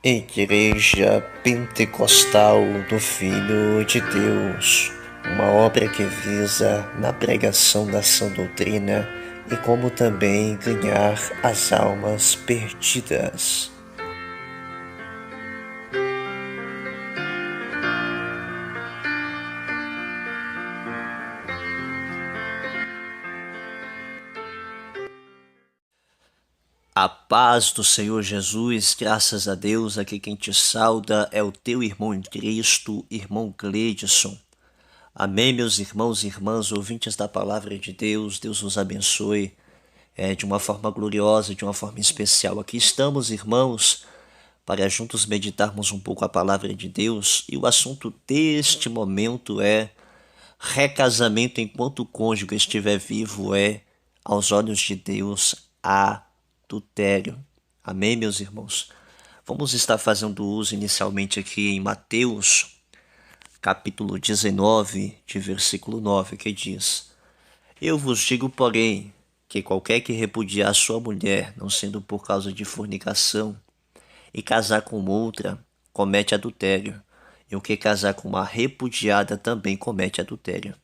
Igreja Pentecostal do Filho de Deus, uma obra que visa na pregação da sã doutrina e como também ganhar as almas perdidas. A paz do Senhor Jesus, graças a Deus, aqui quem te sauda é o teu irmão em Cristo, irmão Gleidson. Amém, meus irmãos e irmãs, ouvintes da palavra de Deus, Deus nos abençoe de uma forma gloriosa, de uma forma especial. Aqui estamos, irmãos, para juntos meditarmos um pouco a palavra de Deus, e o assunto deste momento é recasamento enquanto o cônjuge estiver vivo é, aos olhos de Deus, adultério. Amém, meus irmãos? Vamos estar fazendo uso inicialmente aqui em Mateus, capítulo 19, de versículo 9, que diz: Eu vos digo, porém, que qualquer que repudiar sua mulher, não sendo por causa de fornicação, e casar com outra, comete adultério, e o que casar com uma repudiada também comete adultério.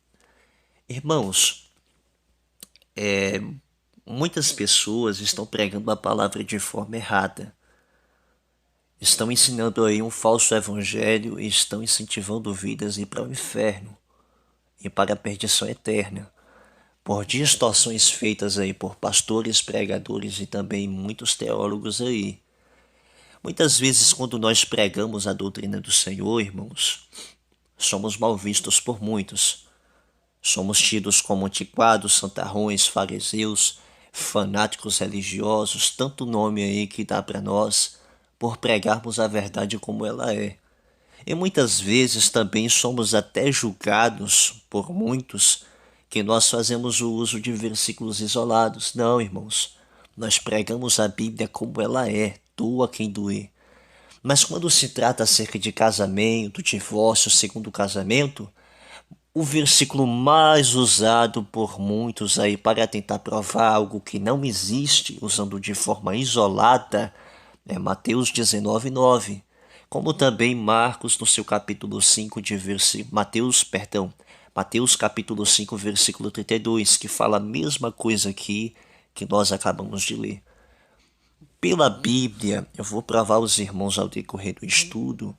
Irmãos, muitas pessoas estão pregando a palavra de forma errada. Estão ensinando aí um falso evangelho e estão incentivando vidas a ir para o inferno e para a perdição eterna, por distorções feitas aí por pastores, pregadores e também muitos teólogos aí. Muitas vezes, quando nós pregamos a doutrina do Senhor, irmãos, somos mal vistos por muitos. Somos tidos como antiquados, santarrões, fariseus, fanáticos religiosos, tanto nome aí que dá para nós por pregarmos a verdade como ela é. E muitas vezes também somos até julgados por muitos que nós fazemos o uso de versículos isolados. Não, irmãos, nós pregamos a Bíblia como ela é, doa quem doer. Mas quando se trata acerca de casamento, divórcio, segundo casamento, o versículo mais usado por muitos aí para tentar provar algo que não existe, usando de forma isolada, é Mateus 19:9, como também Marcos no seu capítulo 5 de Mateus capítulo 5, versículo 32, que fala a mesma coisa aqui que nós acabamos de ler. Pela Bíblia, eu vou provar aos irmãos ao decorrer do estudo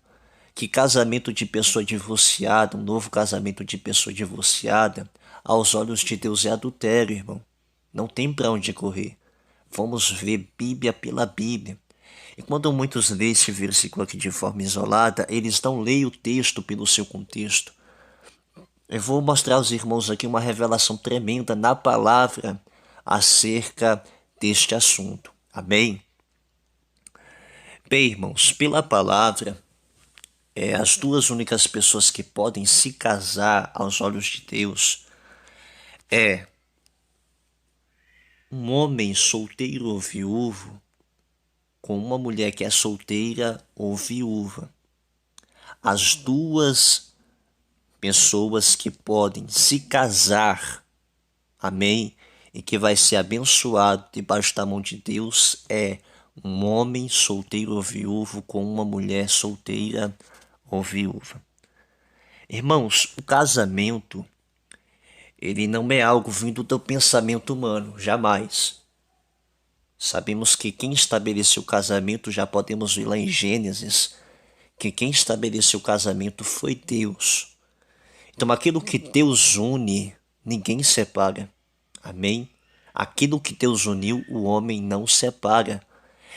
que casamento de pessoa divorciada, um novo casamento de pessoa divorciada, aos olhos de Deus é adultério, irmão. Não tem para onde correr. Vamos ver Bíblia pela Bíblia. E quando muitos lêem esse versículo aqui de forma isolada, eles não leem o texto pelo seu contexto. Eu vou mostrar aos irmãos aqui uma revelação tremenda na palavra acerca deste assunto. Amém? Bem, irmãos, pela palavra, as duas únicas pessoas que podem se casar aos olhos de Deus é um homem solteiro ou viúvo com uma mulher que é solteira ou viúva. As duas pessoas que podem se casar, amém, e que vai ser abençoado debaixo da mão de Deus é um homem solteiro ou viúvo com uma mulher solteira ou viúva. Irmãos, o casamento, ele não é algo vindo do pensamento humano, jamais. Sabemos que quem estabeleceu o casamento, já podemos ver lá em Gênesis, que quem estabeleceu o casamento foi Deus. Então aquilo que Deus une, ninguém separa. Amém? Aquilo que Deus uniu, o homem não separa.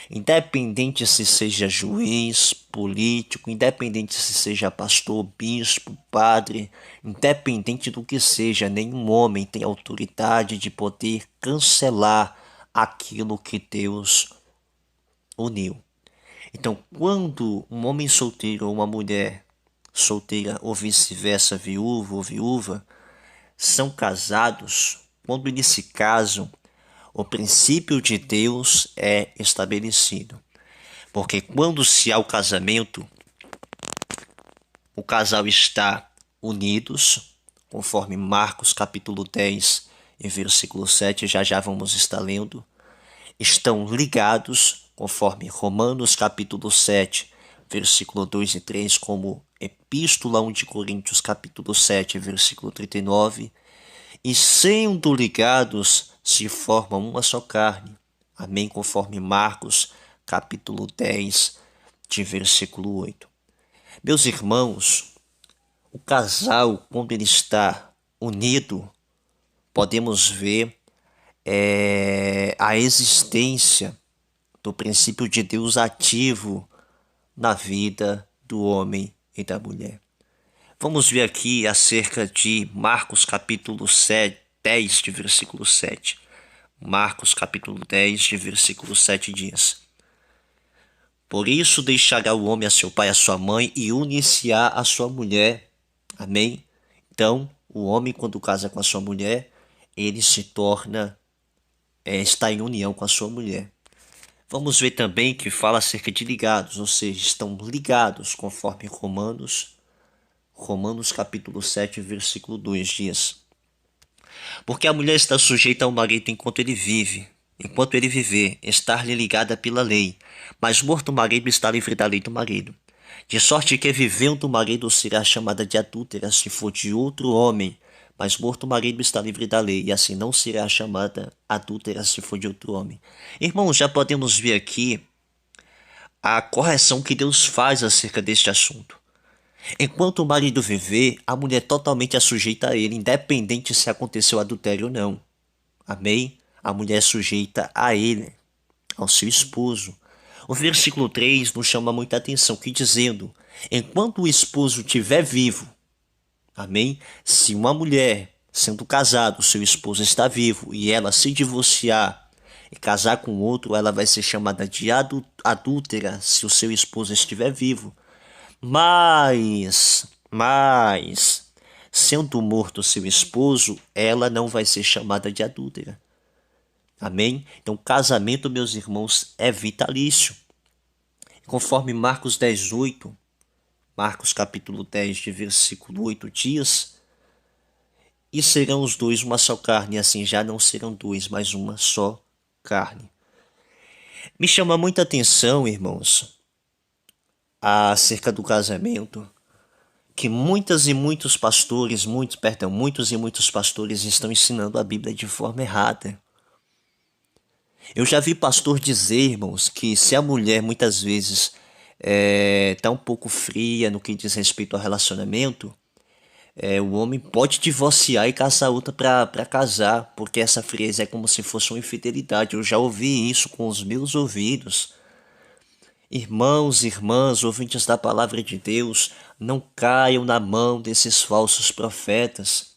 Independente se seja juiz, político, independente se seja pastor, bispo, padre, independente do que seja, nenhum homem tem autoridade de poder cancelar aquilo que Deus uniu. Então, quando um homem solteiro ou uma mulher solteira ou vice-versa, viúvo ou viúva, são casados, quando eles se casam, o princípio de Deus é estabelecido. Porque quando se há o casamento, o casal está unidos, conforme Marcos capítulo 10 e versículo 7, já vamos estar lendo. Estão ligados, conforme Romanos capítulo 7 versículo 2 e 3, como Epístola 1 de Coríntios, capítulo 7, versículo 39, e sendo ligados, se formam uma só carne. Amém? Conforme Marcos, capítulo 10, de versículo 8. Meus irmãos, o casal, quando ele está unido, podemos ver a existência do princípio de Deus ativo na vida do homem e da mulher. Vamos ver aqui acerca de Marcos capítulo 7, 10, de versículo 7. Marcos capítulo 10, de versículo 7 diz: Por isso deixará o homem a seu pai e a sua mãe e unir-se-á a sua mulher. Amém? Então, o homem, quando casa com a sua mulher, ele se torna, está em união com a sua mulher. Vamos ver também que fala acerca de ligados, ou seja, estão ligados, conforme Romanos capítulo 7, versículo 2 diz: Porque a mulher está sujeita ao marido enquanto ele vive. Enquanto ele viver, estar-lhe ligada pela lei. Mas morto o marido, está livre da lei do marido. De sorte que vivendo o marido será chamada de adúltera se for de outro homem. Mas morto o marido, está livre da lei, e assim não será chamada adúltera se for de outro homem. Irmãos, já podemos ver aqui a correção que Deus faz acerca deste assunto. Enquanto o marido viver, a mulher totalmente é sujeita a ele, independente se aconteceu adultério ou não. Amém? A mulher é sujeita a ele, ao seu esposo. O versículo 3 nos chama muita atenção, que dizendo, enquanto o esposo estiver vivo, amém? Se uma mulher, sendo casada, o seu esposo está vivo, e ela se divorciar e casar com outro, ela vai ser chamada de adúltera se o seu esposo estiver vivo. Mas, sendo morto seu esposo, ela não vai ser chamada de adúltera. Amém? Então, casamento, meus irmãos, é vitalício. Conforme Marcos 10, 8, Marcos capítulo 10, de versículo 8 diz, e serão os dois uma só carne, assim já não serão dois, mas uma só carne. Me chama muita atenção, irmãos, acerca do casamento, que muitos e muitos pastores estão ensinando a Bíblia de forma errada. Eu já vi pastor dizer, irmãos, que se a mulher muitas vezes está um pouco fria no que diz respeito ao relacionamento, o homem pode divorciar e caçar outra para casar, porque essa frieza é como se fosse uma infidelidade. Eu já ouvi isso com os meus ouvidos. Irmãos e irmãs, ouvintes da palavra de Deus, não caiam na mão desses falsos profetas.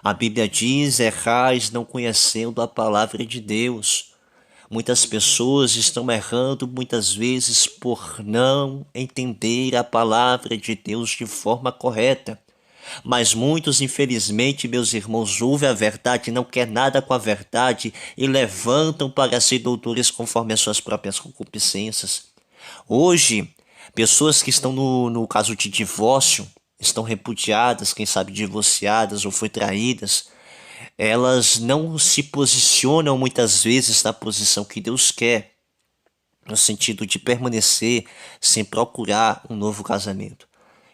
A Bíblia diz, errais não conhecendo a palavra de Deus. Muitas pessoas estão errando muitas vezes por não entender a palavra de Deus de forma correta. Mas muitos, infelizmente, meus irmãos, ouvem a verdade, não quer nada com a verdade e levantam para ser doutores conforme as suas próprias concupiscências. Hoje, pessoas que estão no caso de divórcio, estão repudiadas, quem sabe divorciadas ou foi traídas, elas não se posicionam muitas vezes na posição que Deus quer, no sentido de permanecer sem procurar um novo casamento.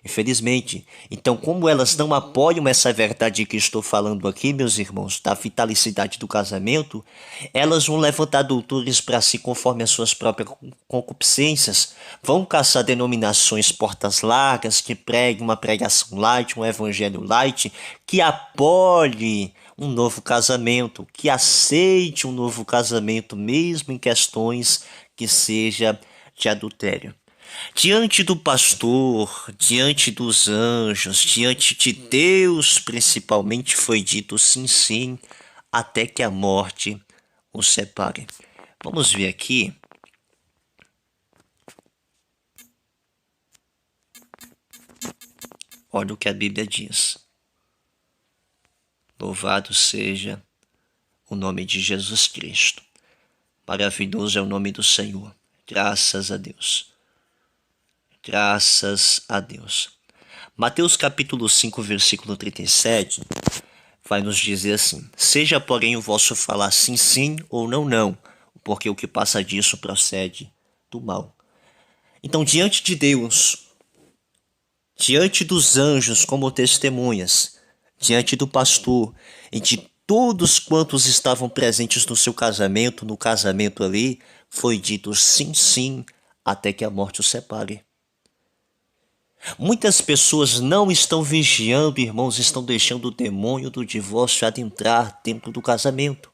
Infelizmente, então como elas não apoiam essa verdade que estou falando aqui, meus irmãos, da vitalicidade do casamento, elas vão levantar doutores para si conforme as suas próprias concupiscências, vão caçar denominações portas largas que preguem uma pregação light, um evangelho light, que apoie um novo casamento, que aceite um novo casamento, mesmo em questões que seja de adultério. Diante do pastor, diante dos anjos, diante de Deus principalmente foi dito sim, sim, até que a morte os separe. Vamos ver aqui. Olha o que a Bíblia diz. Louvado seja o nome de Jesus Cristo. Maravilhoso é o nome do Senhor. Graças a Deus. Graças a Deus. Mateus capítulo 5, versículo 37, vai nos dizer assim: seja, porém, o vosso falar sim, sim ou não, não, porque o que passa disso procede do mal. Então, diante de Deus, diante dos anjos como testemunhas, diante do pastor e de todos quantos estavam presentes no seu casamento, no casamento ali, foi dito sim, sim, até que a morte os separe. Muitas pessoas não estão vigiando, irmãos, estão deixando o demônio do divórcio adentrar dentro do casamento.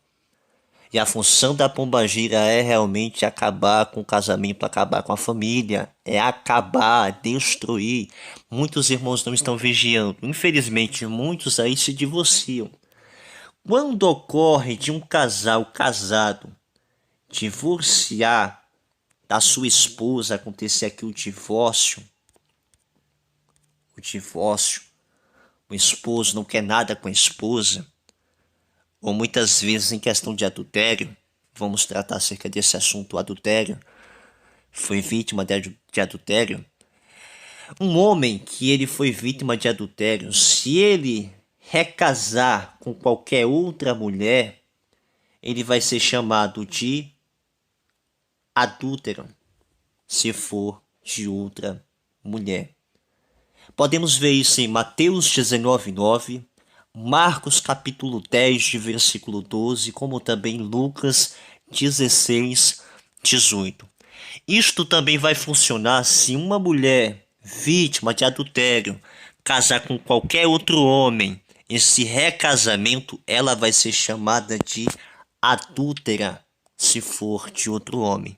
E a função da pombagira é realmente acabar com o casamento, acabar com a família, é acabar, destruir. Muitos irmãos não estão vigiando. Infelizmente, muitos aí se divorciam. Quando ocorre de um casal casado divorciar da sua esposa, acontecer aqui o divórcio, o esposo não quer nada com a esposa, ou muitas vezes em questão de adultério, vamos tratar acerca desse assunto, o adultério, foi vítima de adultério. Um homem que ele foi vítima de adultério, se ele recasar com qualquer outra mulher, ele vai ser chamado de adúltero, se for de outra mulher. Podemos ver isso em Mateus 19:9, Marcos capítulo 10, de versículo 12, como também Lucas 16:18. Isto também vai funcionar se uma mulher vítima de adultério casar com qualquer outro homem. Esse recasamento, ela vai ser chamada de adúltera, se for de outro homem.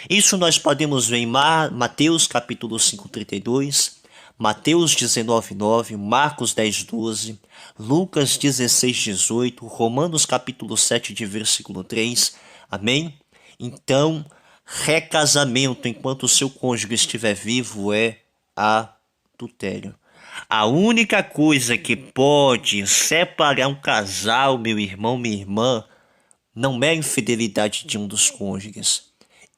Isso nós podemos ver em Mateus capítulo 5:32, Mateus 19:9, Marcos 10:12, Lucas 16:18, Romanos capítulo 7, de versículo 3. Amém? Então, recasamento enquanto o seu cônjuge estiver vivo é adultério. A única coisa que pode separar um casal, meu irmão, minha irmã, não é a infidelidade de um dos cônjuges.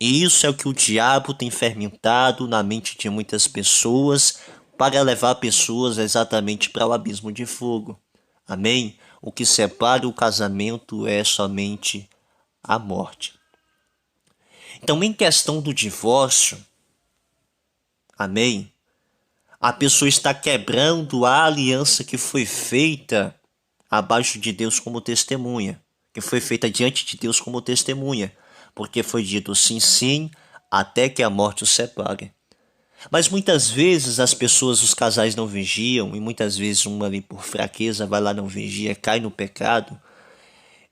E isso é o que o diabo tem fermentado na mente de muitas pessoas para levar pessoas exatamente para o abismo de fogo. Amém? O que separa o casamento é somente a morte. Então, em questão do divórcio, amém? A pessoa está quebrando a aliança que foi feita abaixo de Deus como testemunha, que foi feita diante de Deus como testemunha, porque foi dito sim, sim, até que a morte os separe. Mas muitas vezes as pessoas, os casais não vigiam, e muitas vezes uma ali por fraqueza vai lá, não vigia, cai no pecado.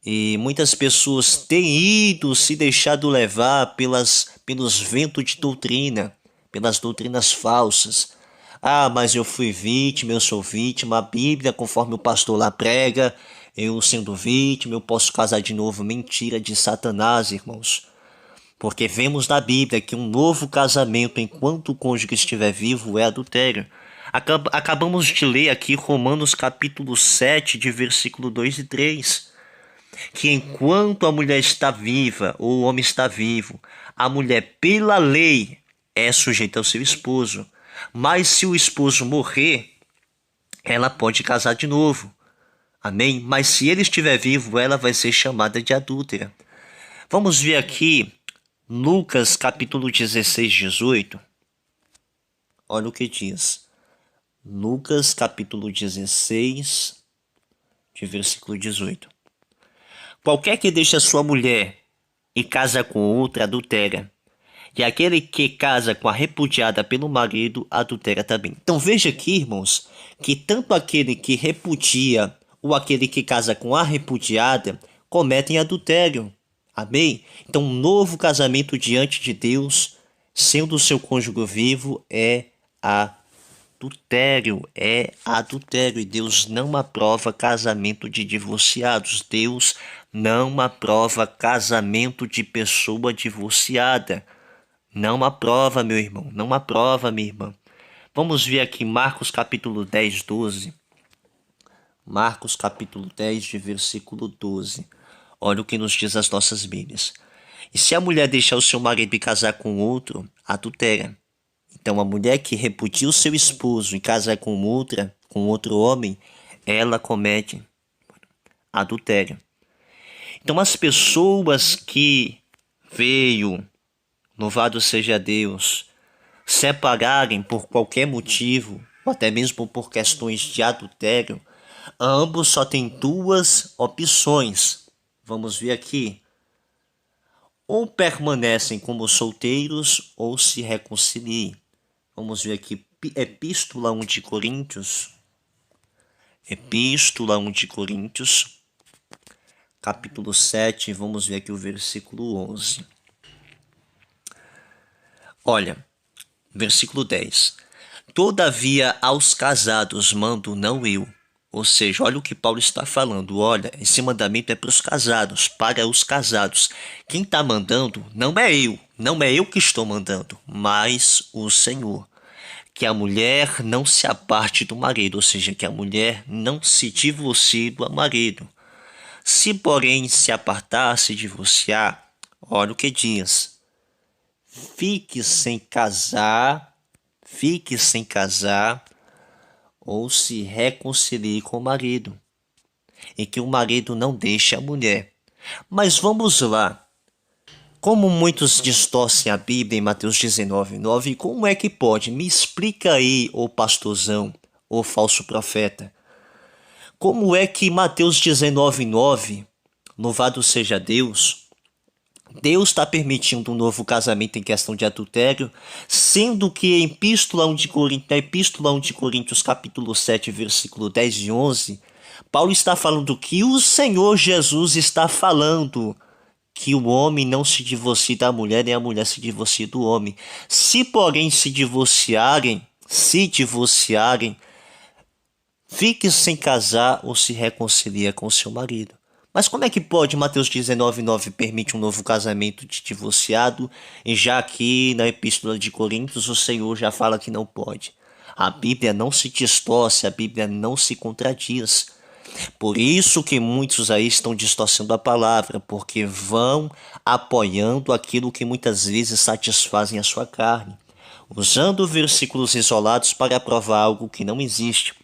E muitas pessoas têm ido se deixado levar pelos ventos de doutrina, pelas doutrinas falsas. Ah, mas eu fui vítima, eu sou vítima. A Bíblia, conforme o pastor lá prega, eu sendo vítima, eu posso casar de novo. Mentira de Satanás, irmãos. Porque vemos na Bíblia que um novo casamento, enquanto o cônjuge estiver vivo, é adultério. Acabamos de ler aqui Romanos capítulo 7, de versículo 2 e 3. Que enquanto a mulher está viva, ou o homem está vivo, a mulher, pela lei, é sujeita ao seu esposo. Mas se o esposo morrer, ela pode casar de novo. Amém? Mas se ele estiver vivo, ela vai ser chamada de adúltera. Vamos ver aqui Lucas capítulo 16:18. Olha o que diz. Lucas capítulo 16, de versículo 18. Qualquer que deixe a sua mulher e casa com outra adultera, e aquele que casa com a repudiada pelo marido adultera também. Então veja aqui, irmãos, que tanto aquele que repudia ou aquele que casa com a repudiada cometem adultério. Amém? Então um novo casamento diante de Deus, sendo o seu cônjuge vivo, é adultério, e Deus não aprova casamento de divorciados. Deus não aprova casamento de pessoa divorciada. Não aprova, meu irmão, não aprova, minha irmã. Vamos ver aqui Marcos capítulo 10, 12. Marcos capítulo 10, de versículo 12. Olha o que nos diz as nossas Bíblias. E se a mulher deixar o seu marido e casar com outro, adultera. Então a mulher que repudia o seu esposo e casar com outro homem, ela comete adultério. Então as pessoas que veio, louvado seja Deus, separarem por qualquer motivo, ou até mesmo por questões de adultério, ambos só têm duas opções. Vamos ver aqui. Ou permanecem como solteiros ou se reconciliem. Vamos ver aqui, Epístola 1 de Coríntios. Epístola 1 de Coríntios, capítulo 7, vamos ver aqui o versículo 11. Olha, versículo 10. Todavia aos casados mando não eu. Ou seja, olha o que Paulo está falando. Olha, esse mandamento é para os casados, para os casados. Quem está mandando não é eu que estou mandando, mas o Senhor. Que a mulher não se aparte do marido, ou seja, que a mulher não se divorcie do marido. Se, porém, se apartar, se divorciar, olha o que diz. Fique sem casar, ou se reconcilie com o marido, e que o marido não deixe a mulher. Mas vamos lá. Como muitos distorcem a Bíblia em Mateus 19:9, como é que pode? Me explica aí, ô pastorzão, ô falso profeta. Como é que Mateus 19:9, louvado seja Deus, Deus está permitindo um novo casamento em questão de adultério, sendo que em na Epístola 1 de Coríntios, capítulo 7, versículo 10 e 11, Paulo está falando que o Senhor Jesus está falando que o homem não se divorcie da mulher, nem a mulher se divorcie do homem. Se, porém, se divorciarem, fique sem casar ou se reconcilia com seu marido. Mas como é que pode Mateus 19:9 permite um novo casamento de divorciado, e já aqui na Epístola de Coríntios o Senhor já fala que não pode? A Bíblia não se distorce, a Bíblia não se contradiz. Por isso que muitos aí estão distorcendo a palavra, porque vão apoiando aquilo que muitas vezes satisfazem a sua carne, usando versículos isolados para provar algo que não existe.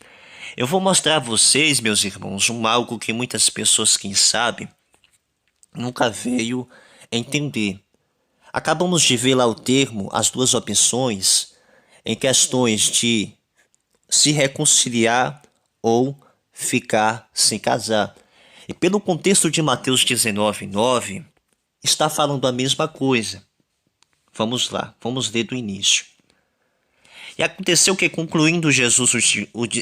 Eu vou mostrar a vocês, meus irmãos, algo que muitas pessoas, quem sabe, nunca veio entender. Acabamos de ver lá o termo, as duas opções, em questões de se reconciliar ou ficar sem casar. E pelo contexto de Mateus 19:9, está falando a mesma coisa. Vamos lá, vamos ler do início. E aconteceu que, concluindo Jesus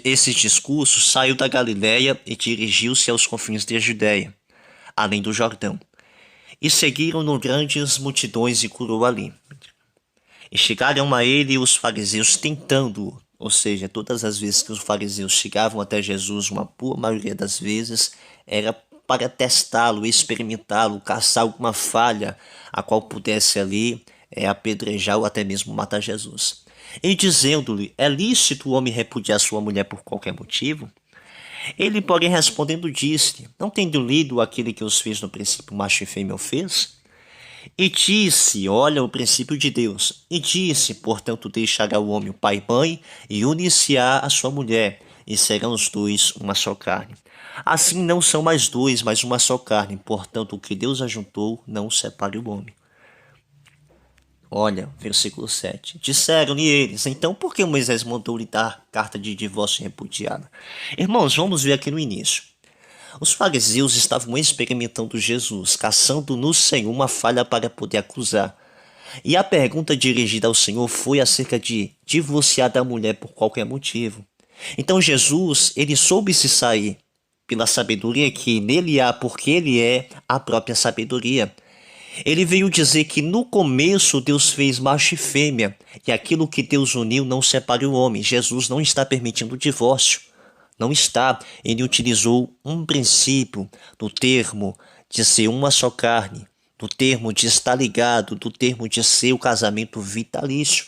esses discursos, saiu da Galiléia e dirigiu-se aos confins da Judéia, além do Jordão. E seguiram-no grandes multidões e curou ali. E chegaram a ele os fariseus tentando-o. Ou seja, todas as vezes que os fariseus chegavam até Jesus, uma boa maioria das vezes, era para testá-lo, experimentá-lo, caçar alguma falha a qual pudesse ali apedrejar ou até mesmo matar Jesus. E dizendo-lhe, é lícito o homem repudiar sua mulher por qualquer motivo? Ele, porém, respondendo, disse, não tendo lido aquele que os fez no princípio, macho e fêmea o fez? E disse, olha o princípio de Deus, e disse, portanto deixará o homem o pai e mãe, e unir-se-á a sua mulher, e serão os dois uma só carne. Assim não são mais dois, mas uma só carne, portanto o que Deus ajuntou, não separe o homem. Olha, versículo 7. Disseram-lhe eles, então por que Moisés mandou-lhe dar carta de divórcio repudiada? Irmãos, vamos ver aqui no início. Os fariseus estavam experimentando Jesus, caçando no Senhor uma falha para poder acusar. E a pergunta dirigida ao Senhor foi acerca de divorciar da mulher por qualquer motivo. Então Jesus, ele soube se sair pela sabedoria que nele há, porque ele é a própria sabedoria. Ele veio dizer que no começo Deus fez macho e fêmea, e aquilo que Deus uniu não separe o homem. Jesus não está permitindo o divórcio. Não está. Ele utilizou um princípio do termo de ser uma só carne, do termo de estar ligado, do termo de ser o casamento vitalício.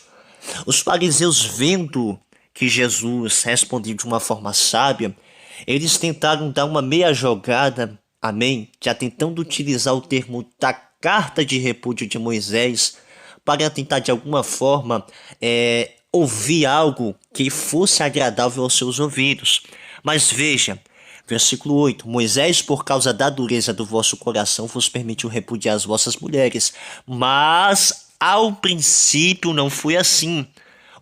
Os fariseus, vendo que Jesus respondeu de uma forma sábia, eles tentaram dar uma meia jogada, amém, já tentando utilizar o termo da carta de repúdio de Moisés para tentar de alguma forma ouvir algo que fosse agradável aos seus ouvidos. Mas veja, versículo 8, Moisés, por causa da dureza do vosso coração, vos permitiu repudiar as vossas mulheres. Mas ao princípio não foi assim.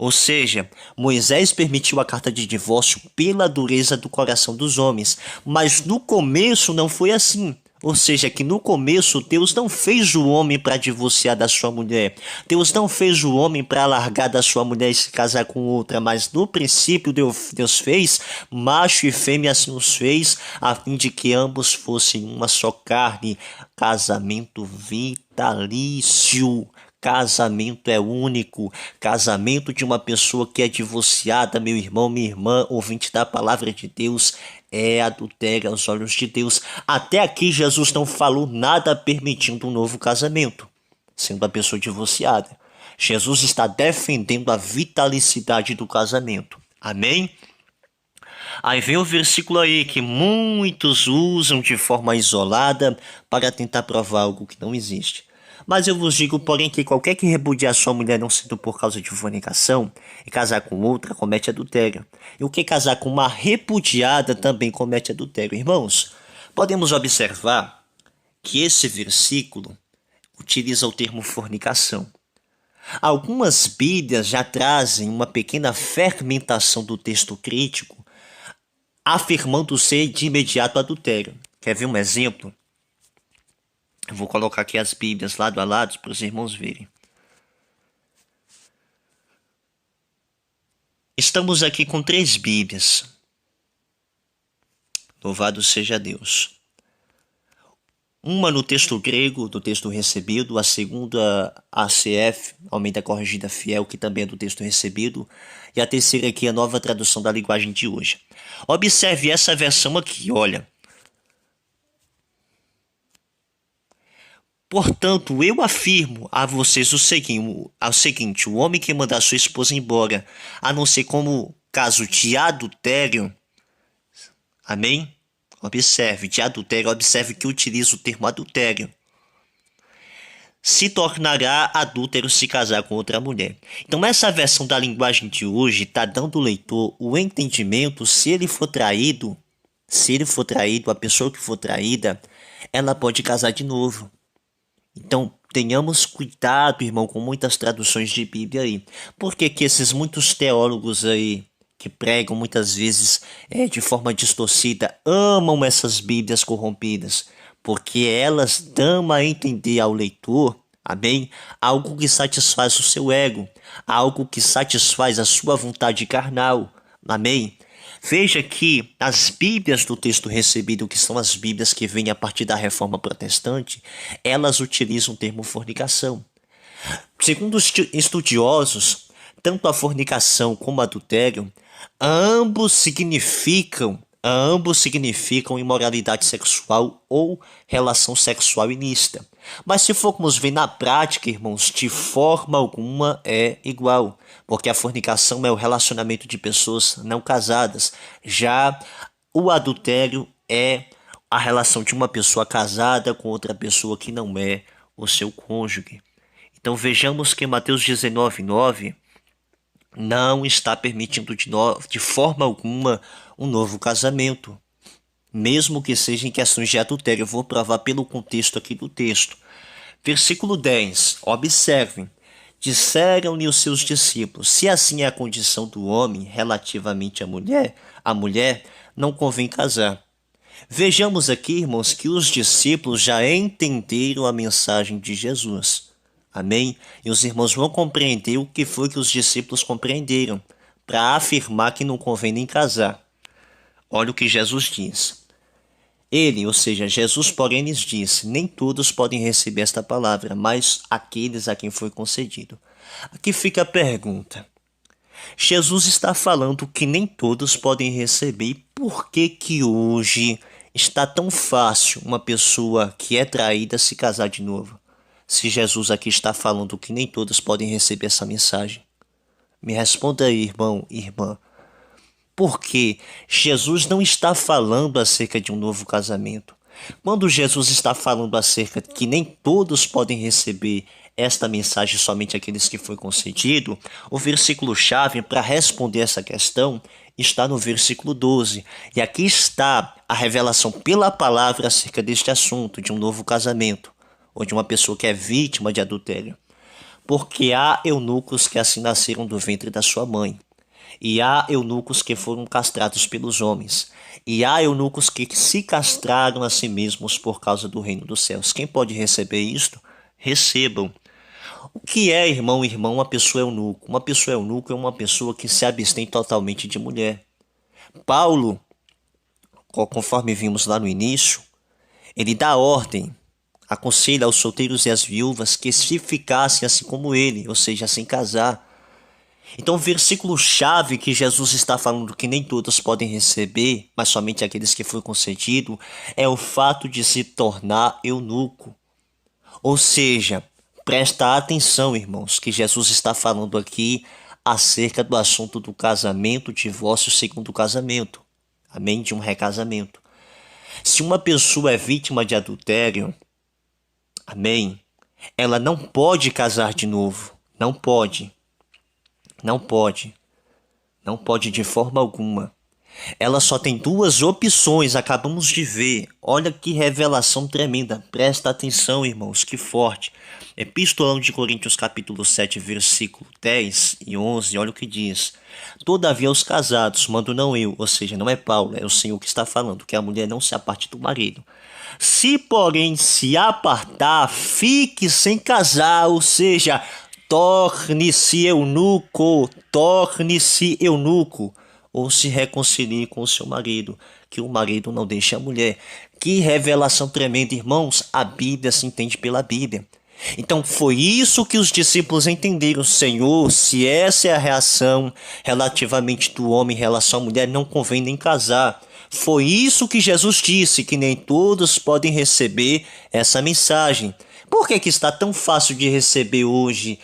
Ou seja, Moisés permitiu a carta de divórcio pela dureza do coração dos homens, mas no começo não foi assim. Ou seja, que no começo Deus não fez o homem para divorciar da sua mulher. Deus não fez o homem para largar da sua mulher e se casar com outra, mas no princípio Deus fez, macho e fêmea assim os fez, a fim de que ambos fossem uma só carne. Casamento vitalício. Casamento é único. Casamento de uma pessoa que é divorciada, meu irmão, minha irmã, ouvinte da palavra de Deus, é adultério aos olhos de Deus. Até aqui Jesus não falou nada permitindo um novo casamento, sendo a pessoa divorciada. Jesus está defendendo a vitalicidade do casamento. Amém? Aí vem o versículo aí que muitos usam de forma isolada para tentar provar algo que não existe. Mas eu vos digo, porém, que qualquer que repudiar sua mulher não sendo por causa de fornicação, e casar com outra, comete adultério. E o que casar com uma repudiada também comete adultério. Irmãos, podemos observar que esse versículo utiliza o termo fornicação. Algumas Bíblias já trazem uma pequena fermentação do texto crítico, afirmando ser de imediato adultério. Quer ver um exemplo? Eu vou colocar aqui as Bíblias lado a lado para os irmãos verem. Estamos aqui com 3 Bíblias. Louvado seja Deus. Uma no texto grego, do texto recebido, a segunda ACF, Almeida Corrigida Fiel, que também é do texto recebido, e a terceira aqui, a nova tradução da linguagem de hoje. Observe essa versão aqui, olha. Portanto, eu afirmo a vocês o seguinte, o homem que mandar sua esposa embora, a não ser como caso de adultério, amém? Observe, de adultério, observe que utiliza o termo adultério. Se tornará adúltero se casar com outra mulher. Então essa versão da linguagem de hoje está dando ao leitor o entendimento, se ele for traído, a pessoa que for traída, ela pode casar de novo. Então, tenhamos cuidado, irmão, com muitas traduções de Bíblia aí. Por que que esses muitos teólogos aí, que pregam muitas vezes de forma distorcida, amam essas Bíblias corrompidas? Porque elas dão a entender ao leitor, amém? Algo que satisfaz o seu ego, algo que satisfaz a sua vontade carnal, amém? Veja que as Bíblias do texto recebido, que são as Bíblias que vêm a partir da Reforma Protestante, elas utilizam o termo fornicação. Segundo os estudiosos, tanto a fornicação como o adultério, ambos significam imoralidade sexual ou relação sexual ilícita. Mas se formos ver na prática, irmãos, de forma alguma é igual, porque a fornicação é o relacionamento de pessoas não casadas, já o adultério é a relação de uma pessoa casada com outra pessoa que não é o seu cônjuge. Então vejamos que Mateus 19:9 não está permitindo de forma alguma um novo casamento, mesmo que seja em questões de adultério. Eu vou provar pelo contexto aqui do texto. Versículo 10, observem. Disseram-lhe os seus discípulos, se assim é a condição do homem relativamente à mulher não convém casar. Vejamos aqui, irmãos, que os discípulos já entenderam a mensagem de Jesus. Amém? E os irmãos vão compreender o que foi que os discípulos compreenderam para afirmar que não convém nem casar. Olha o que Jesus diz. Ele, ou seja, Jesus, porém, lhes disse, nem todos podem receber esta palavra, mas aqueles a quem foi concedido. Aqui fica a pergunta. Jesus está falando que nem todos podem receber. Por que que hoje está tão fácil uma pessoa que é traída se casar de novo? Se Jesus aqui está falando que nem todos podem receber essa mensagem. Me responda aí, irmão e irmã. Porque Jesus não está falando acerca de um novo casamento. Quando Jesus está falando acerca de que nem todos podem receber esta mensagem, somente aqueles que foi concedido, o versículo-chave para responder essa questão está no versículo 12. E aqui está a revelação pela palavra acerca deste assunto, de um novo casamento, ou de uma pessoa que é vítima de adultério. porque há eunucos que assim nasceram do ventre da sua mãe. E há eunucos que foram castrados pelos homens. E há eunucos que se castraram a si mesmos por causa do reino dos céus. Quem pode receber isto? Recebam. O que é, irmão, irmã, uma pessoa eunuco? Uma pessoa eunuco é uma pessoa que se abstém totalmente de mulher. Paulo, conforme vimos lá no início, ele dá ordem, aconselha aos solteiros e às viúvas que se ficassem assim como ele, ou seja, sem casar. Então, o versículo-chave que Jesus está falando que nem todos podem receber, mas somente aqueles que foi concedido, é o fato de se tornar eunuco. Ou seja, presta atenção, irmãos, que Jesus está falando aqui acerca do assunto do casamento, divórcio, segundo casamento. Amém? De um recasamento. Se uma pessoa é vítima de adultério, amém? Ela não pode casar de novo. Não pode. Não pode. Não pode de forma alguma. Ela só tem duas opções, acabamos de ver. Olha que revelação tremenda. Presta atenção, irmãos, que forte. Epístola de Coríntios capítulo 7, versículo 10 e 11, olha o que diz. Todavia os casados, mando não eu, ou seja, não é Paulo, é o Senhor que está falando, que a mulher não se aparte do marido. Se porém se apartar, fique sem casar, ou seja, torne-se eunuco, ou se reconcilie com o seu marido, que o marido não deixe a mulher. Que revelação tremenda, irmãos, a Bíblia se entende pela Bíblia. Então foi isso que os discípulos entenderam, Senhor, se essa é a reação relativamente do homem em relação à mulher, não convém nem casar. Foi isso que Jesus disse, que nem todos podem receber essa mensagem. Por que está tão fácil de receber hoje,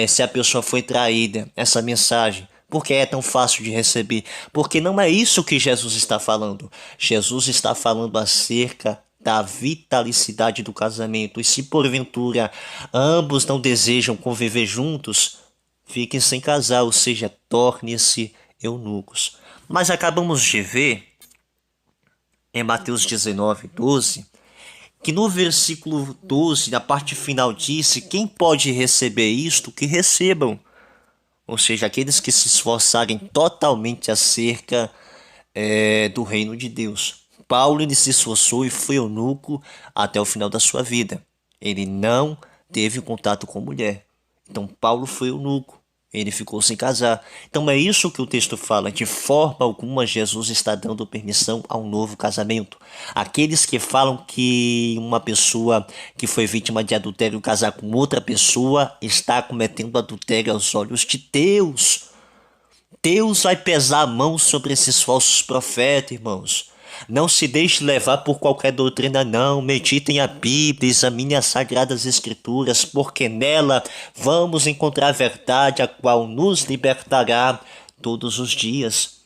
se a pessoa foi traída, essa mensagem? Por que é tão fácil de receber? Porque não é isso que Jesus está falando. Jesus está falando acerca da vitalicidade do casamento. E se porventura ambos não desejam conviver juntos, fiquem sem casar, ou seja, tornem-se eunucos. Mas acabamos de ver em Mateus 19, 12, que no versículo 12, na parte final, disse: quem pode receber isto, que recebam. Ou seja, aqueles que se esforçarem totalmente acerca do reino de Deus. Paulo ele se esforçou e foi eunuco até o final da sua vida. Ele não teve contato com mulher. Então Paulo foi eunuco. Ele ficou sem casar. Então é isso que o texto fala. De forma alguma Jesus está dando permissão a um novo casamento. Aqueles que falam que uma pessoa que foi vítima de adultério casar com outra pessoa está cometendo adultério aos olhos de Deus. Deus vai pesar a mão sobre esses falsos profetas, irmãos. Não se deixe levar por qualquer doutrina, não. Meditem a Bíblia, examine as Sagradas Escrituras, porque nela vamos encontrar a verdade, a qual nos libertará todos os dias.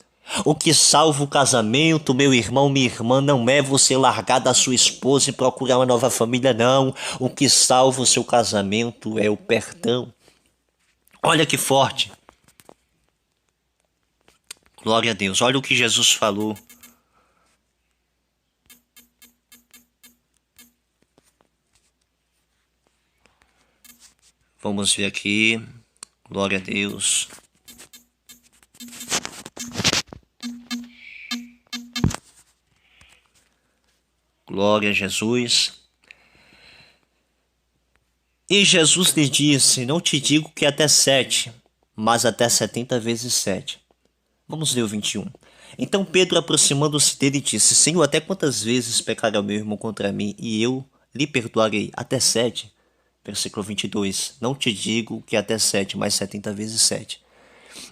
O que salva o casamento, meu irmão, minha irmã, não é você largar da sua esposa e procurar uma nova família, não. O que salva o seu casamento é o perdão. Olha que forte. Glória a Deus. Olha o que Jesus falou. Vamos ver aqui. Glória a Deus. Glória a Jesus. E Jesus lhe disse: não te digo que até 7, mas até 70 vezes 7. Vamos ler o 21. Então Pedro, aproximando-se dele, disse: Senhor, até quantas vezes pecará o meu irmão contra mim, e eu lhe perdoarei? Até 7. Versículo 22. Não te digo que até 7, mas 70 vezes 7.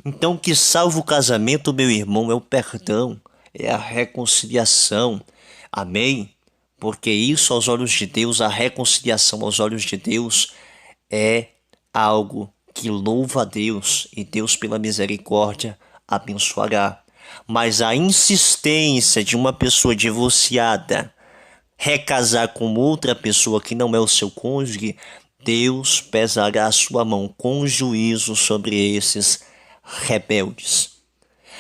Então, o que salva o casamento, meu irmão, é o perdão, é a reconciliação. Amém? Porque isso, aos olhos de Deus, a reconciliação aos olhos de Deus é algo que louva a Deus, e Deus, pela misericórdia, abençoará. Mas a insistência de uma pessoa divorciada recasar com outra pessoa que não é o seu cônjuge, Deus pesará a sua mão com juízo sobre esses rebeldes.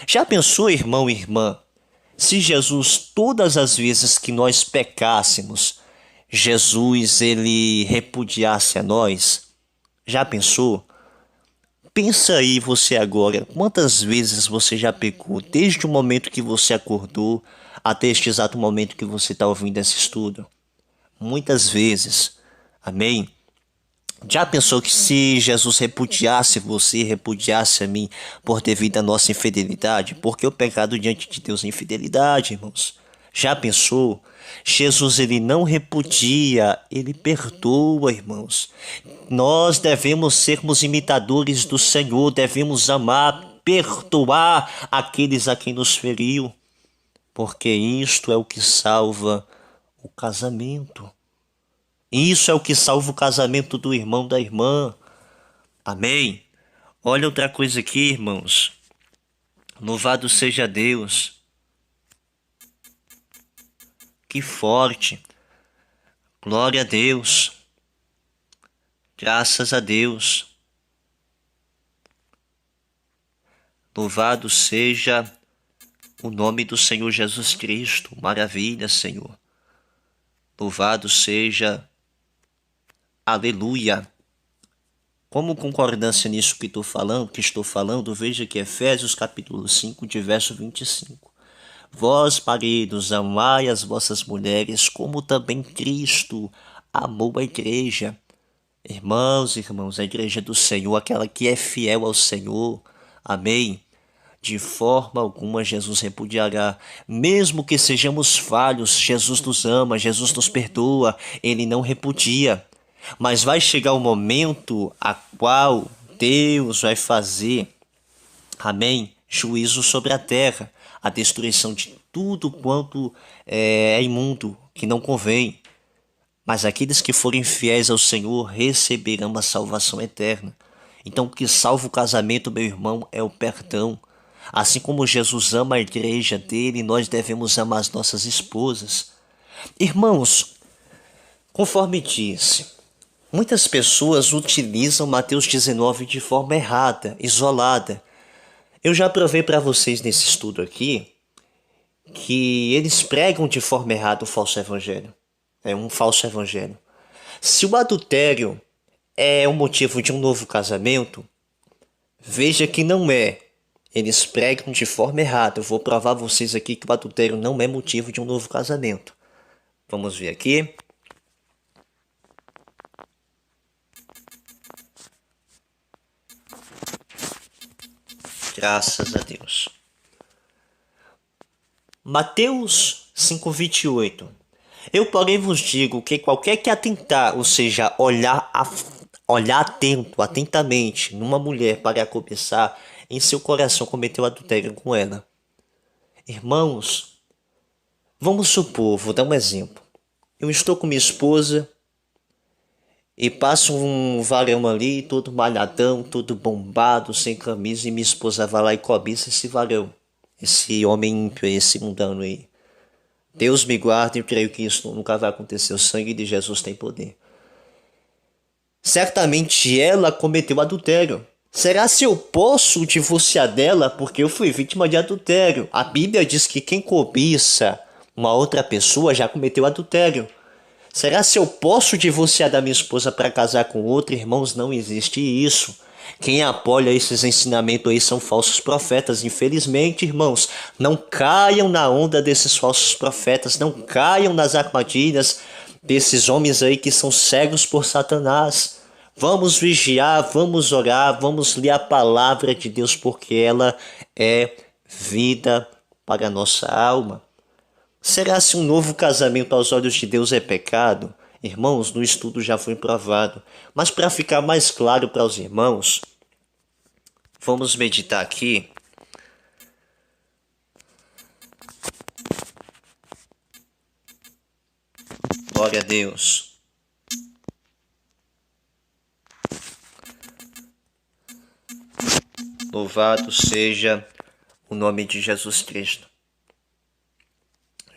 Já pensou, irmão e irmã, se Jesus, todas as vezes que nós pecássemos, Jesus ele repudiasse a nós? Já pensou? Pensa aí você agora, quantas vezes você já pecou desde o momento que você acordou até este exato momento que você está ouvindo esse estudo? Muitas vezes. Amém? Já pensou que se Jesus repudiasse você, repudiasse a mim por devido à nossa infidelidade? Porque o pecado diante de Deus é infidelidade, irmãos. Já pensou? Jesus ele não repudia, ele perdoa, irmãos. Nós devemos sermos imitadores do Senhor, devemos amar, perdoar aqueles a quem nos feriu, porque isto é o que salva o casamento. Isso é o que salva o casamento do irmão da irmã. Amém? Olha outra coisa aqui, irmãos. Louvado seja Deus. Que forte. Glória a Deus. Graças a Deus. Louvado seja o nome do Senhor Jesus Cristo. Maravilha, Senhor. Louvado seja. Aleluia. Como concordância nisso que estou falando, veja que Efésios capítulo 5, de verso 25. Vós, maridos, amai as vossas mulheres, como também Cristo amou a igreja. Irmãos, a igreja do Senhor, aquela que é fiel ao Senhor. Amém? De forma alguma Jesus repudiará. Mesmo que sejamos falhos, Jesus nos ama, Jesus nos perdoa, Ele não repudia. Mas vai chegar o momento a qual Deus vai fazer, amém, juízo sobre a terra, a destruição de tudo quanto é imundo, que não convém. Mas aqueles que forem fiéis ao Senhor receberão a salvação eterna. Então o que salva o casamento, meu irmão, é o perdão. Assim como Jesus ama a igreja dele, nós devemos amar as nossas esposas. Irmãos, conforme disse, muitas pessoas utilizam Mateus 19 de forma errada, isolada. Eu já provei para vocês nesse estudo aqui que eles pregam de forma errada o falso evangelho. É um falso evangelho. Se o adultério é o motivo de um novo casamento, veja que não é. Eles pregam de forma errada. Eu vou provar a vocês aqui que o adultério não é motivo de um novo casamento. Vamos ver aqui. Graças a Deus. Mateus 5:28. Eu, porém, vos digo que qualquer que atentar, ou seja, olhar atentamente numa mulher para a cobiçar, em seu coração cometeu adultério com ela. Irmãos, vamos supor, vou dar um exemplo. Eu estou com minha esposa e passa um varão ali, todo malhadão, todo bombado, sem camisa, e minha esposa vai lá e cobiça esse varão, esse homem ímpio, esse mundano aí. Deus me guarde, eu creio que isso nunca vai acontecer. O sangue de Jesus tem poder. Certamente ela cometeu adultério. Será se eu posso divorciar dela porque eu fui vítima de adultério? A Bíblia diz que quem cobiça uma outra pessoa já cometeu adultério. Será se eu posso divorciar da minha esposa para casar com outra? Irmãos, não existe isso. Quem apoia esses ensinamentos aí são falsos profetas. Infelizmente, irmãos, não caiam na onda desses falsos profetas, não caiam nas armadilhas desses homens aí que são cegos por Satanás. Vamos vigiar, vamos orar, vamos ler a palavra de Deus, porque ela é vida para a nossa alma. Será se um novo casamento aos olhos de Deus é pecado? Irmãos, no estudo já foi provado. Mas para ficar mais claro para os irmãos, vamos meditar aqui. Glória a Deus. Louvado seja o nome de Jesus Cristo.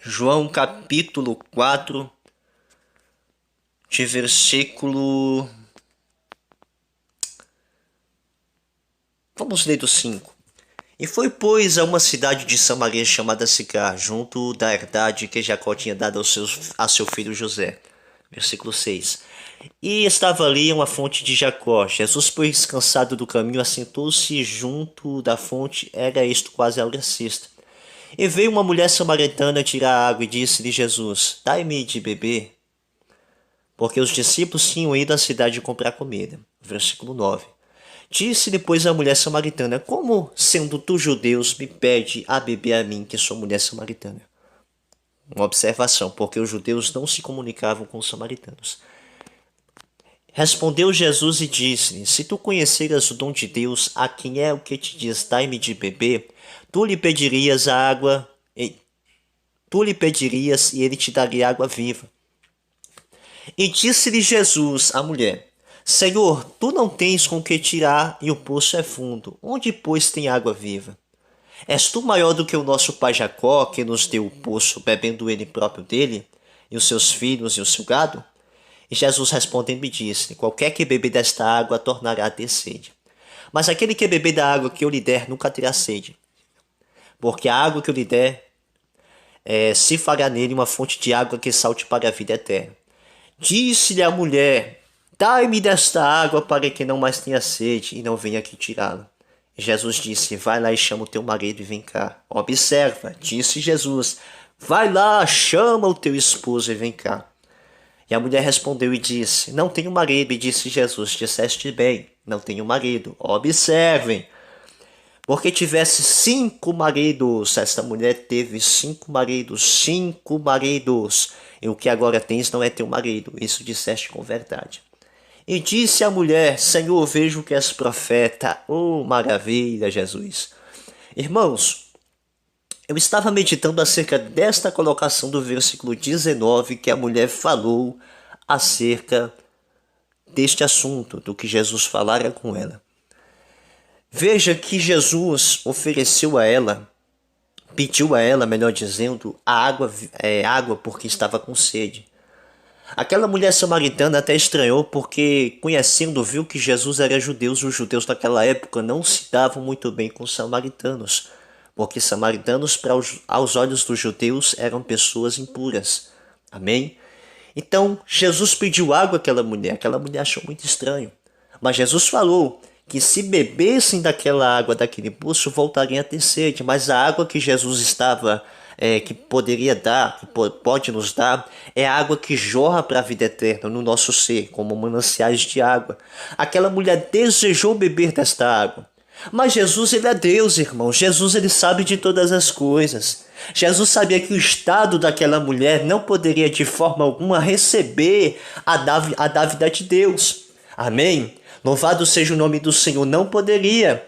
João capítulo 4, de versículo... Vamos ler do 5. E foi, pois, a uma cidade de Samaria chamada Sicar, junto da herdade que Jacó tinha dado a seu filho José. Versículo 6. E estava ali uma fonte de Jacó. Jesus, pois cansado do caminho, assentou-se junto da fonte. Era isto quase a hora sexta. E veio uma mulher samaritana tirar água e disse-lhe Jesus: Dai-me de beber. Porque os discípulos tinham ido à cidade comprar comida. Versículo 9. Disse depois a mulher samaritana: Como, sendo tu judeus, me pede a beber a mim, que sou mulher samaritana? Uma observação, porque os judeus não se comunicavam com os samaritanos. Respondeu Jesus e disse-lhe: Se tu conheceras o dom de Deus, a quem é o que te diz, dai-me de beber, tu lhe pedirias a água, tu lhe pedirias e ele te daria água viva. E disse-lhe Jesus à mulher: Senhor, tu não tens com que tirar e o poço é fundo. Onde, pois, tem água viva? És tu maior do que o nosso pai Jacó, que nos deu o poço, bebendo ele próprio dele, e os seus filhos e o seu gado? E Jesus respondendo me disse: Qualquer que beber desta água tornará a ter sede. Mas aquele que beber da água que eu lhe der nunca terá sede. Porque a água que eu lhe der se fará nele uma fonte de água que salte para a vida eterna. Disse-lhe a mulher: Dai-me desta água para que não mais tenha sede e não venha aqui tirá-la. Jesus disse: Vai lá e chama o teu marido e vem cá. Observa, disse Jesus: Vai lá, chama o teu esposo e vem cá. E a mulher respondeu e disse: Não tenho marido. E disse Jesus: Disseste bem, não tenho marido. Observem, porque tivesse 5 maridos. Esta mulher teve 5 maridos. 5 maridos. E o que agora tens não é teu marido. Isso disseste com verdade. E disse a mulher: Senhor, vejo que és profeta. Oh, maravilha, Jesus. Irmãos, eu estava meditando acerca desta colocação do versículo 19 que a mulher falou acerca deste assunto, do que Jesus falara com ela. Veja que Jesus ofereceu a ela, pediu a ela, melhor dizendo, água porque estava com sede. Aquela mulher samaritana até estranhou porque, conhecendo, viu que Jesus era judeu. Os judeus daquela época não se davam muito bem com os samaritanos, porque samaritanos, aos olhos dos judeus, eram pessoas impuras. Amém? Então, Jesus pediu água àquela mulher achou muito estranho. Mas Jesus falou que se bebessem daquela água, daquele poço, voltariam a ter sede. Mas a água que Jesus que poderia dar, que pode nos dar, é a água que jorra para a vida eterna no nosso ser, como mananciais de água. Aquela mulher desejou beber desta água. Mas Jesus, ele é Deus, irmão. Jesus, ele sabe de todas as coisas. Jesus sabia que o estado daquela mulher não poderia de forma alguma receber a dávida de Deus. Amém? Louvado seja o nome do Senhor. Não poderia.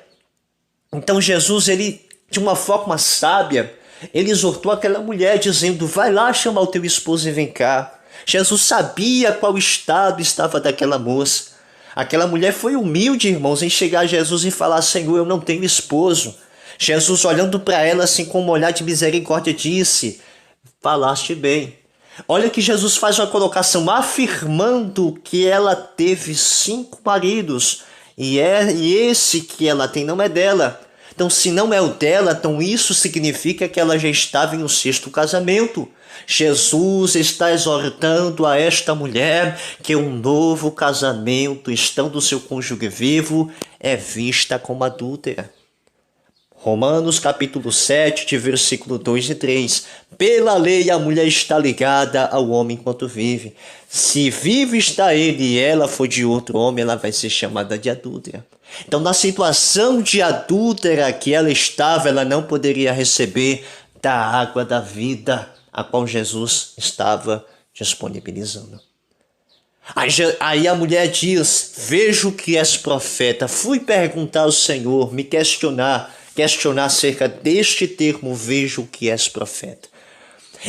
Então Jesus, ele, de uma forma sábia, ele exortou aquela mulher dizendo: vai lá chamar o teu esposo e vem cá. Jesus sabia qual estado estava daquela moça. Aquela mulher foi humilde, irmãos, em chegar a Jesus e falar: Senhor, eu não tenho esposo. Jesus, olhando para ela assim com um olhar de misericórdia, disse: falaste bem. Olha que Jesus faz uma colocação afirmando que ela teve 5 maridos e esse que ela tem não é dela. Então, se não é o dela, então isso significa que ela já estava em um 6º casamento. Jesus está exortando a esta mulher que um novo casamento, estando seu cônjuge vivo, é vista como adúltera. Romanos capítulo 7, de versículo 2 e 3. Pela lei a mulher está ligada ao homem enquanto vive. Se vive está ele e ela for de outro homem, ela vai ser chamada de adúltera. Então, na situação de adúltera que ela estava, ela não poderia receber da água da vida, a qual Jesus estava disponibilizando. Aí a mulher diz: vejo que és profeta. Fui perguntar ao Senhor, me questionar acerca deste termo, vejo que és profeta.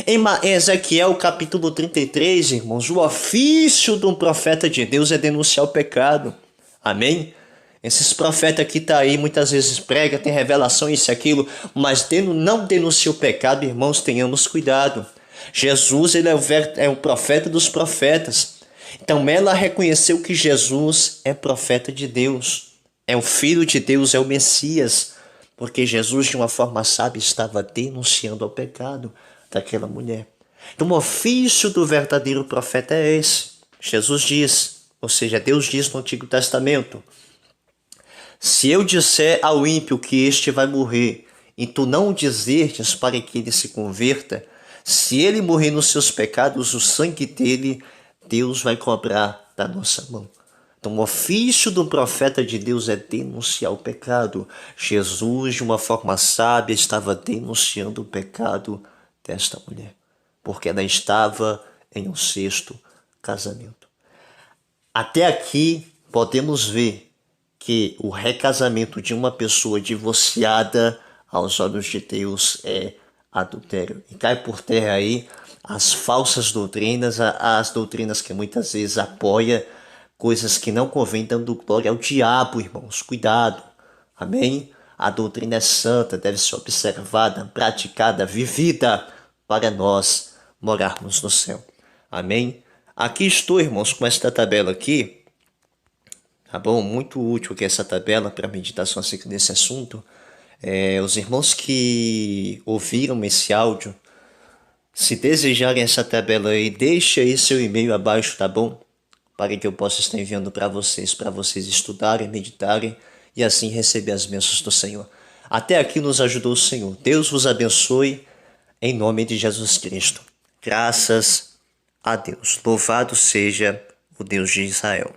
Em Ezequiel capítulo 33, irmãos, o ofício de um profeta de Deus é denunciar o pecado. Amém? Esses profetas que tá aí, muitas vezes prega, tem revelação, isso e aquilo, mas não denuncia o pecado, irmãos, tenhamos cuidado. Jesus, ele é o profeta dos profetas. Então ela reconheceu que Jesus é profeta de Deus, é o Filho de Deus, é o Messias, porque Jesus, de uma forma sábia, estava denunciando o pecado daquela mulher. Então o ofício do verdadeiro profeta é esse. Jesus diz: Ou seja, Deus diz no Antigo Testamento: se eu disser ao ímpio que este vai morrer, e tu não o dizerdes para que ele se converta, se ele morrer nos seus pecados, o sangue dele, Deus vai cobrar da nossa mão. Então, o ofício do profeta de Deus é denunciar o pecado. Jesus, de uma forma sábia, estava denunciando o pecado desta mulher, porque ela estava em um sexto casamento. Até aqui, podemos ver que o recasamento de uma pessoa divorciada aos olhos de Deus é adultério. E cai por terra aí as falsas doutrinas, as doutrinas que muitas vezes apoia coisas que não convém, dando glória ao diabo, irmãos. Cuidado. Amém? A doutrina é santa, deve ser observada, praticada, vivida para nós morarmos no céu. Amém? Aqui estou, irmãos, com esta tabela aqui. Tá bom? Muito útil aqui essa tabela para meditação acerca desse assunto. Os irmãos que ouviram esse áudio, se desejarem essa tabela aí, deixe aí seu e-mail abaixo, tá bom? Para que eu possa estar enviando para vocês estudarem, meditarem e assim receber as bênçãos do Senhor. Até aqui nos ajudou o Senhor. Deus vos abençoe em nome de Jesus Cristo. Graças a Deus. Louvado seja o Deus de Israel.